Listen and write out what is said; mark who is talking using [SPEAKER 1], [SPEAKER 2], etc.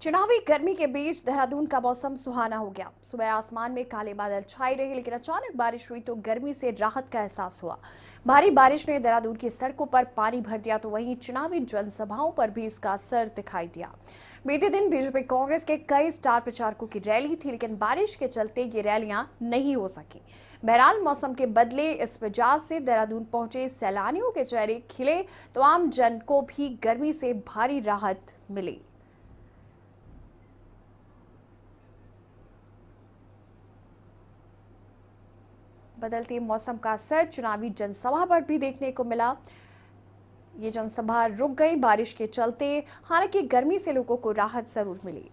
[SPEAKER 1] चुनावी गर्मी के बीच देहरादून का मौसम सुहाना हो गया। सुबह आसमान में काले बादल छाए रहे, लेकिन अचानक बारिश हुई तो गर्मी से राहत का एहसास हुआ। भारी बारिश ने देहरादून की सड़कों पर पानी भर दिया, तो वहीं चुनावी जनसभाओं पर भी इसका असर दिखाई दिया। बीते दिन बीजेपी कांग्रेस के कई स्टार प्रचारकों की रैली थी, लेकिन बारिश के चलते ये रैलियां नहीं हो सकी। बहरहाल मौसम के बदले इस वजह से देहरादून पहुंचे सैलानियों के चेहरे खिले, तो आम जन को भी गर्मी से भारी राहत मिली। बदलते मौसम का असर चुनावी जनसभा पर भी देखने को मिला। ये जनसभा रुक गई बारिश के चलते, हालांकि गर्मी से लोगों को राहत जरूर मिली।